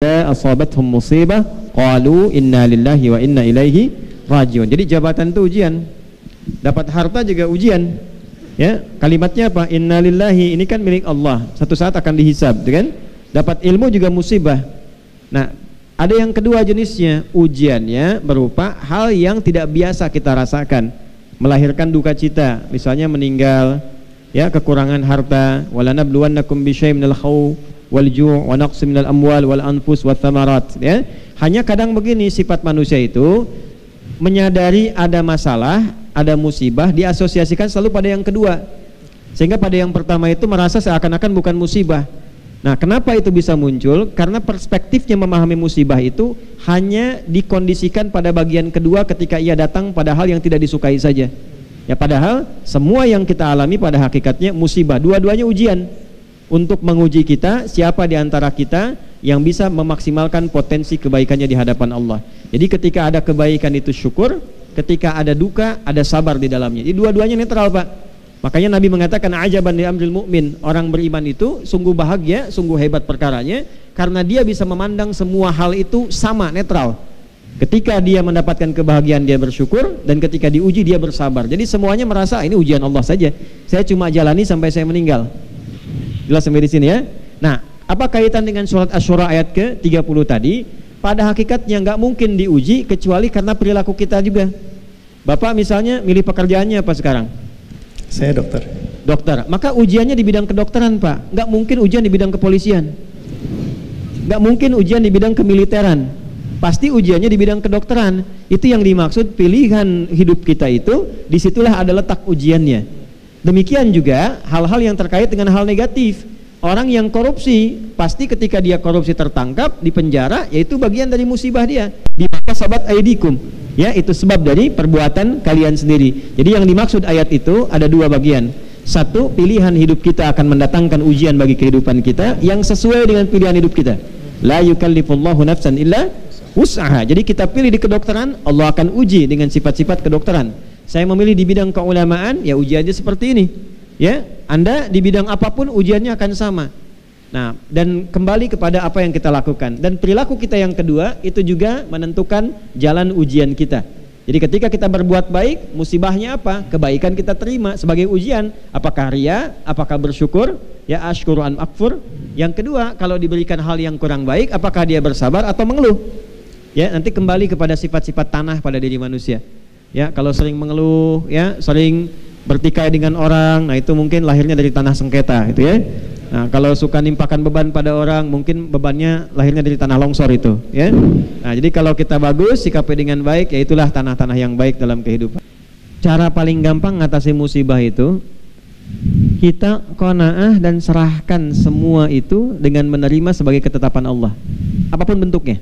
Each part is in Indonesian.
asabathum musibah qalu inna lillahi wa inna ilaihi rajiun. Jadi jabatan itu ujian, dapat harta juga ujian. Ya, kalimatnya apa? Inna lillahi, ini kan milik Allah, satu saat akan dihisab, kan? Dapat ilmu juga musibah. Nah, ada yang kedua jenisnya, ujiannya berupa hal yang tidak biasa kita rasakan, melahirkan duka cita, misalnya meninggal, ya, kekurangan harta, walanabluwannakum bisyai'in minal khawf wal ju' wa naqsim minal amwal wal anfus wath thamarat, ya. Hanya kadang begini sifat manusia itu, menyadari ada masalah, ada musibah, diasosiasikan selalu pada yang kedua, sehingga pada yang pertama itu merasa seakan-akan bukan musibah. Nah, kenapa itu bisa muncul? Karena perspektifnya memahami musibah itu hanya dikondisikan pada bagian kedua ketika ia datang pada hal yang tidak disukai saja. Ya, padahal semua yang kita alami pada hakikatnya musibah, dua-duanya ujian untuk menguji kita, siapa di antara kita yang bisa memaksimalkan potensi kebaikannya di hadapan Allah. Jadi ketika ada kebaikan itu syukur, ketika ada duka ada sabar di dalamnya. Jadi dua-duanya netral, Pak. Makanya Nabi mengatakan ajaban li amril mu'min, orang beriman itu sungguh bahagia, sungguh hebat perkaranya, karena dia bisa memandang semua hal itu sama, netral. Ketika dia mendapatkan kebahagiaan dia bersyukur, dan ketika diuji dia bersabar. Jadi semuanya merasa ini ujian Allah saja, saya cuma jalani sampai saya meninggal. Jelas sampai di sini, ya. Nah, apa kaitan dengan surat Asy-Syura ayat ke-30 tadi? Pada hakikatnya nggak mungkin diuji kecuali karena perilaku kita juga. Bapak misalnya milih pekerjaannya apa sekarang? Saya dokter. Dokter. Maka ujiannya di bidang kedokteran, Pak. Nggak mungkin ujian di bidang kepolisian. Nggak mungkin ujian di bidang kemiliteran. Pasti ujiannya di bidang kedokteran. Itu yang dimaksud pilihan hidup kita itu, disitulah ada letak ujiannya. Demikian juga hal-hal yang terkait dengan hal negatif. Orang yang korupsi, pasti ketika dia korupsi tertangkap, di penjara, yaitu bagian dari musibah dia. Bima kasabat aydikum, ya, itu sebab dari perbuatan kalian sendiri. Jadi yang dimaksud ayat itu ada dua bagian. Satu, pilihan hidup kita akan mendatangkan ujian bagi kehidupan kita yang sesuai dengan pilihan hidup kita. La yukallifullahu nafsan illa wus'aha. Jadi kita pilih di kedokteran, Allah akan uji dengan sifat-sifat kedokteran. Saya memilih di bidang keulamaan, ya ujiannya seperti ini. Ya, Anda di bidang apapun ujiannya akan sama. Nah, dan kembali kepada apa yang kita lakukan. Dan perilaku kita yang kedua itu juga menentukan jalan ujian kita. Jadi ketika kita berbuat baik, musibahnya apa? Kebaikan kita terima sebagai ujian. Apakah ria? Apakah bersyukur? Ya, asykuru an akfur. Yang kedua, kalau diberikan hal yang kurang baik, apakah dia bersabar atau mengeluh? Ya, nanti kembali kepada sifat-sifat tanah pada diri manusia. Ya, kalau sering mengeluh, ya, sering bertikai dengan orang, nah itu mungkin lahirnya dari tanah sengketa, gitu ya. Nah, kalau suka nimpakan beban pada orang, mungkin bebannya lahirnya dari tanah longsor itu, ya. Nah, jadi kalau kita bagus, sikapi dengan baik, ya itulah tanah-tanah yang baik dalam kehidupan. Cara paling gampang mengatasi musibah itu, kita qanaah dan serahkan semua itu dengan menerima sebagai ketetapan Allah, apapun bentuknya.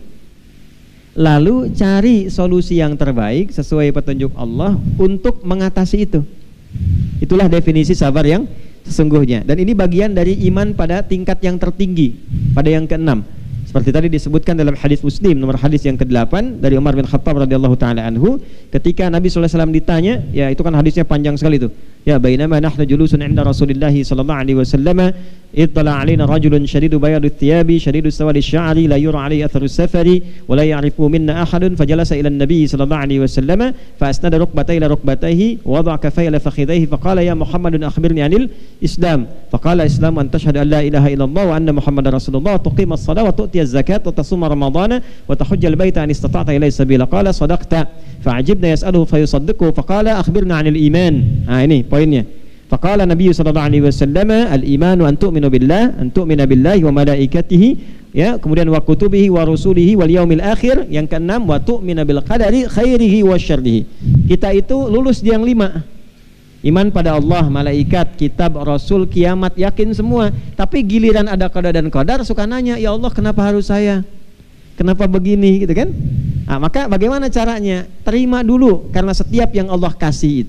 Lalu cari solusi yang terbaik sesuai petunjuk Allah untuk mengatasi itu. Itulah definisi sabar yang sesungguhnya. Dan ini bagian dari iman pada tingkat yang tertinggi, pada yang keenam. Seperti tadi disebutkan dalam hadis Muslim nomor hadis yang ke-8 dari Umar bin Khattab radhiyallahu taala anhu, ketika Nabi sallallahu alaihi wasallam ditanya, ya itu kan hadisnya panjang sekali itu. Ya, bainama nahnu julusun 'inda Rasulillah sallallahu alaihi wasallam, ittala 'alaina rajulun shadidu bayadut thiyabi shadidu sawadi sya'ri la yura 'alaihi atharu safari wa la ya'rifu minna ahadun fajalasa ila an-nabi sallallahu alaihi wasallam fa asnada rukbatayhi ila rukbatayhi wa wada'a kaffayhi ila fakhidhayhi fa qala ya Muhammadun akhbirni 'anil Islam. Fa qala Islam an tashhadu an la ilaha illallah wa anna Muhammadar Rasulullah wa tuqima as-salata wa tu'ti az-zakat wa tasuma ramadhana wa tahujja al-baita in istata'ta ilayhi sabila. Qala sadaqta. Fa'ajibna yas'aluhu fayusaddiquhu faqala akhbirna 'anil iman. Nah, ini poinnya. Faqala Nabi sallallahu alaihi wasallam al-imanu an tu'minu billah, an tu'mina billahi wa malaikatihi, ya, kemudian wa kutubihi wa rusulihi wal yaumil akhir, yang keenam wa tu'mina bil qadari khairihi wa syarrihi. Kita itu lulus di yang 5. Iman pada Allah, malaikat, kitab, rasul, kiamat, yakin semua. Tapi giliran ada qada dan qadar suka nanya, ya Allah kenapa harus saya? Kenapa begini, gitu kan? Nah, maka bagaimana caranya? Terima dulu, karena setiap yang Allah kasih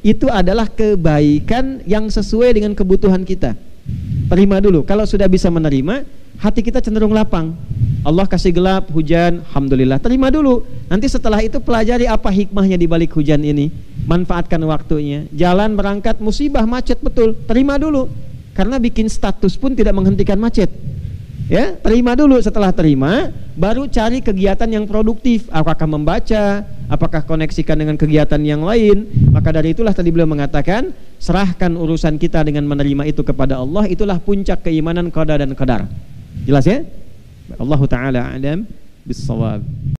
itu adalah kebaikan yang sesuai dengan kebutuhan kita. Terima dulu. Kalau sudah bisa menerima, hati kita cenderung lapang. Allah kasih gelap, hujan, alhamdulillah. Terima dulu. Nanti setelah itu pelajari apa hikmahnya di balik hujan ini. Manfaatkan waktunya. Jalan berangkat musibah macet betul. Terima dulu. Karena bikin status pun tidak menghentikan macet. Ya, terima dulu. Setelah terima, baru cari kegiatan yang produktif. Apakah membaca, apakah koneksikan dengan kegiatan yang lain. Maka dari itulah tadi beliau mengatakan, serahkan urusan kita dengan menerima itu kepada Allah. Itulah puncak keimanan qada dan qadar. Jelas ya? Allahu ta'ala a'lam bis-shawab.